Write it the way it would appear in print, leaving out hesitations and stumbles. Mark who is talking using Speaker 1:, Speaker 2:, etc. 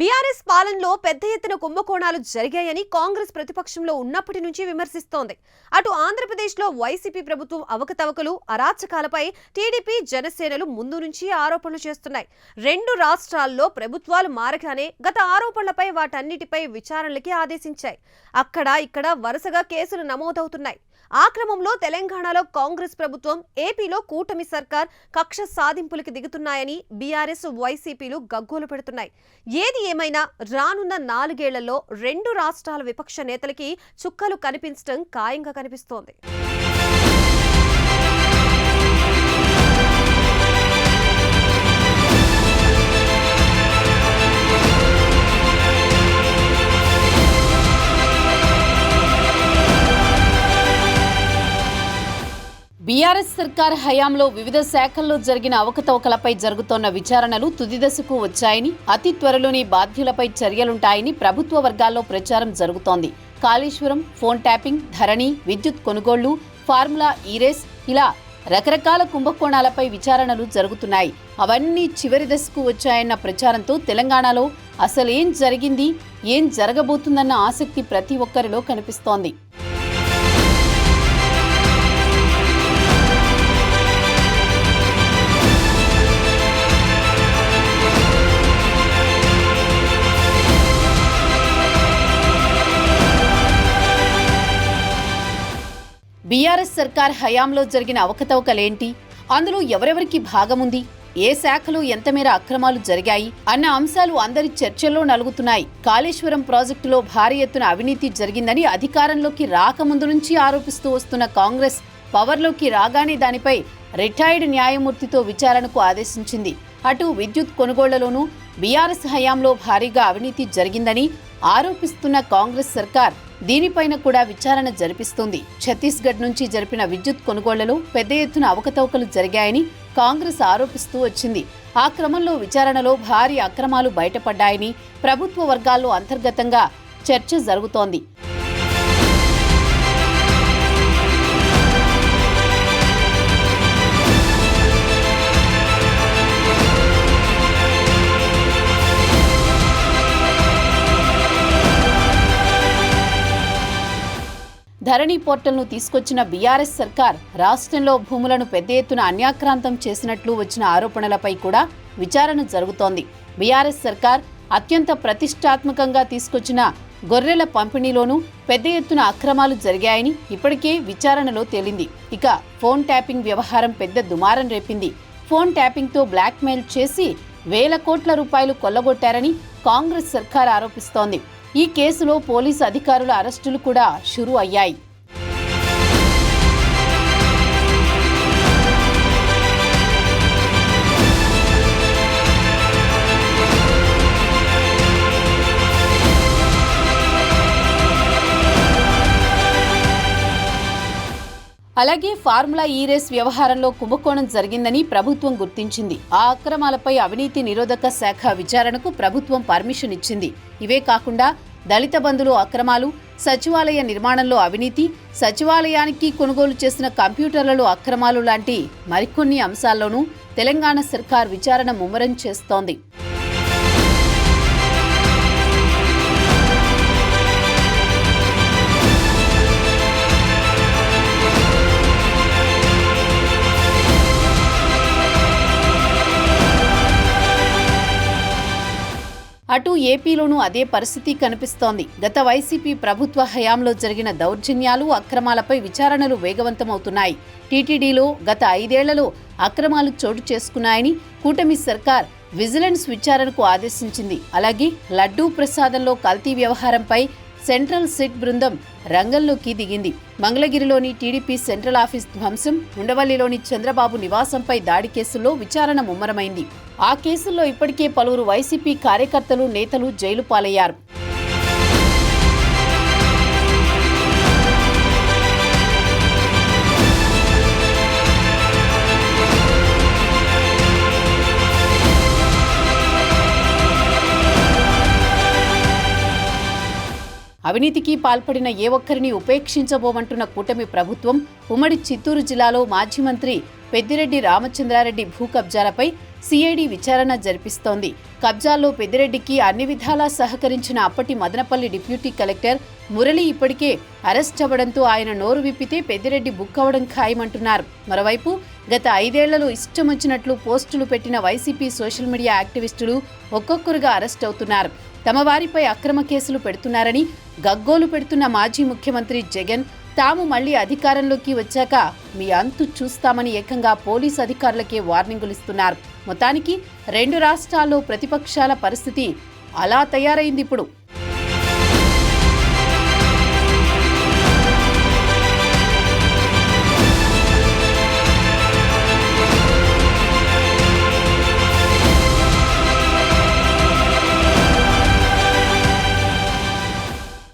Speaker 1: BRS పాలనలో పెద్ద ఎత్తున కుంభకోణాలు జరిగాయని కాంగ్రెస్ ప్రతిపక్షంలో ఉన్నప్పటి నుంచి విమర్శిస్తోంది. అటు ఆంధ్రప్రదేశ్లో వైసీపీ ప్రభుత్వం అవకతవకలు, అరాచకాలపై టీడీపీ, జనసేనలు ముందు నుంచి ఆరోపణలు చేస్తున్నాయి. రెండు రాష్ట్రాల్లో ప్రభుత్వాలు మారగానే గత ఆరోపణలపై వాటన్నిటిపై విచారణలకి ఆదేశించాయి. అక్కడ ఇక్కడ వరుసగా కేసులు నమోదవుతున్నాయి. ఆ క్రమంలో తెలంగాణలో కాంగ్రెస్ ప్రభుత్వం, ఏపీలో కూటమి సర్కార్ కక్ష సాధింపులకి దిగుతున్నాయని బీఆర్ఎస్, వైసీపీలు గగ్గోలు పెడుతున్నాయి. ఏది ఏమైనా రానున్న 4 ఏళ్లలో రెండు రాష్ట్రాల విపక్ష నేతలకి చుక్కలు కనిపించడం ఖాయంగా కనిపిస్తోంది.
Speaker 2: బీఆర్ఎస్ సర్కార్ హయాంలో వివిధ శాఖల్లో జరిగిన అవకతవకలపై జరుగుతోన్న విచారణలు తుది దశకు వచ్చాయని, అతి త్వరలోనే బాధ్యులపై చర్యలుంటాయని ప్రభుత్వ వర్గాల్లో ప్రచారం జరుగుతోంది. కాళేశ్వరం, ఫోన్ ట్యాపింగ్, ధరణి, విద్యుత్ కొనుగోళ్లు, ఫార్ములా ఈ-రేస్ ఇలా రకరకాల కుంభకోణాలపై విచారణలు జరుగుతున్నాయి. అవన్నీ చివరి దశకు వచ్చాయన్న ప్రచారంతో తెలంగాణలో అసలేం జరిగింది, ఏం జరగబోతుందన్న ఆసక్తి ప్రతి ఒక్కరిలో కనిపిస్తోంది. బీఆర్ఎస్ సర్కార్ హయాంలో జరిగిన అవకతవకలేంటి, అందులో ఎవరెవరికి భాగముంది, ఏ శాఖలో ఎంతమేర అక్రమాలు జరిగాయి అన్న అంశాలు అందరి చర్చల్లో నలుగుతున్నాయి. కాళేశ్వరం ప్రాజెక్టులో భారీ ఎత్తున అవినీతి జరిగిందని అధికారంలోకి రాకముందు నుంచి ఆరోపిస్తూ వస్తున్న కాంగ్రెస్ పవర్లోకి రాగానే దానిపై రిటైర్డ్ న్యాయమూర్తితో విచారణకు ఆదేశించింది. అటు విద్యుత్ కొనుగోళ్లలోనూ బీఆర్ఎస్ హయాంలో భారీగా అవినీతి జరిగిందని ఆరోపిస్తున్న కాంగ్రెస్ సర్కార్ దీనిపైన కూడా విచారణ జరిపిస్తుంది. ఛత్తీస్గఢ్ నుంచి జరిపిన విద్యుత్ కొనుగోళ్లలో పెద్ద ఎత్తున అవకతవకలు జరిగాయని కాంగ్రెస్ ఆరోపిస్తూ వచ్చింది. ఆ క్రమంలో విచారణలో భారీ అక్రమాలు బయటపడ్డాయని ప్రభుత్వ వర్గాల్లో అంతర్గతంగా చర్చ జరుగుతోంది. ధరణి పోర్టల్ను తీసుకొచ్చిన బీఆర్ఎస్ సర్కార్ రాష్ట్రంలో భూములను పెద్ద ఎత్తున అన్యాక్రాంతం చేసినట్లు వచ్చిన ఆరోపణలపై కూడా విచారణ జరుగుతోంది. బీఆర్ఎస్ సర్కార్ అత్యంత ప్రతిష్టాత్మకంగా తీసుకొచ్చిన గొర్రెల పంపిణీలోనూ పెద్ద ఎత్తున అక్రమాలు జరిగాయని ఇప్పటికే విచారణలో తేలింది. ఇక ఫోన్ ట్యాపింగ్ వ్యవహారం పెద్ద దుమారం రేపింది. ఫోన్ ట్యాపింగ్తో బ్లాక్మెయిల్ చేసి వేల కోట్ల రూపాయలు కొల్లగొట్టారని కాంగ్రెస్ సర్కార్ ఆరోపిస్తోంది. ఈ కేసులో పోలీసు అధికారుల అరెస్టులు కూడా షురూ అయ్యాయి. అలాగే ఫార్ములా ఈ-రేస్ వ్యవహారంలో కుంభకోణం జరిగిందని ప్రభుత్వం గుర్తించింది. ఆ అక్రమాలపై అవినీతి నిరోధక శాఖ విచారణకు ప్రభుత్వం పర్మిషన్ ఇచ్చింది. ఇవే కాకుండా దళిత బంధులు అక్రమాలు, సచివాలయ నిర్మాణంలో అవినీతి, సచివాలయానికి కొనుగోలు చేసిన కంప్యూటర్లలో అక్రమాలు లాంటి మరికొన్ని అంశాల్లోనూ తెలంగాణ సర్కార్ విచారణ ముమ్మరం చేస్తోంది. అటు ఏపీలోనూ అదే పరిస్థితి కనిపిస్తోంది. గత వైసీపీ ప్రభుత్వ హయాంలో జరిగిన దౌర్జన్యాలు, అక్రమాలపై విచారణలు వేగవంతమవుతున్నాయి. టీటీడీలో గత 5 ఏళ్లలో అక్రమాలు చోటు చేసుకున్నాయని కూటమి సర్కార్ విజిలెన్స్ విచారణకు ఆదేశించింది. అలాగే లడ్డూ ప్రసాదంలో కల్తీ వ్యవహారంపై సెంట్రల్ సిట్ బృందం రంగంలోకి దిగింది. మంగళగిరిలోని టీడీపీ సెంట్రల్ ఆఫీస్ ధ్వంసం, ఉండవల్లిలోని చంద్రబాబు నివాసంపై దాడి కేసుల్లో విచారణ ముమ్మరమైంది. ఆ కేసుల్లో ఇప్పటికే పలువురు వైసీపీ కార్యకర్తలు, నేతలు జైలు పాలయ్యారు. అవినీతికి పాల్పడిన ఏ ఒక్కరిని ఉపేక్షించబోమంటున్న కూటమి ప్రభుత్వం ఉమ్మడి చిత్తూరు జిల్లాలో మాజీ మంత్రి పెద్దిరెడ్డి రామచంద్రారెడ్డి భూ కబ్జాలపై సిఐడి విచారణ జరిపిస్తోంది. కబ్జాల్లో పెద్దిరెడ్డికి అన్ని విధాలా సహకరించిన అప్పటి మదనపల్లి డిప్యూటీ కలెక్టర్ మురళి ఇప్పటికే అరెస్ట్ అవ్వడంతో ఆయన నోరు విప్పితే పెద్దిరెడ్డి బుక్ అవ్వడం ఖాయమంటున్నారు. మరోవైపు గత 5 ఏళ్లలో ఇష్టం వచ్చినట్లు పోస్టులు పెట్టిన వైసీపీ సోషల్ మీడియా యాక్టివిస్టులు ఒక్కొక్కరుగా అరెస్ట్ అవుతున్నారు. తమ వారిపై అక్రమ కేసులు పెడుతున్నారని గగ్గోలు పెడుతున్న మాజీ ముఖ్యమంత్రి జగన్ తాము మళ్లీ అధికారంలోకి వచ్చాక మీ అంతు చూస్తామని ఏకంగా పోలీసు అధికారులకే వార్నింగులు ఇస్తున్నారు. మొత్తానికి 2 రాష్ట్రాల్లో ప్రతిపక్షాల పరిస్థితి అలా తయారైంది ఇప్పుడు.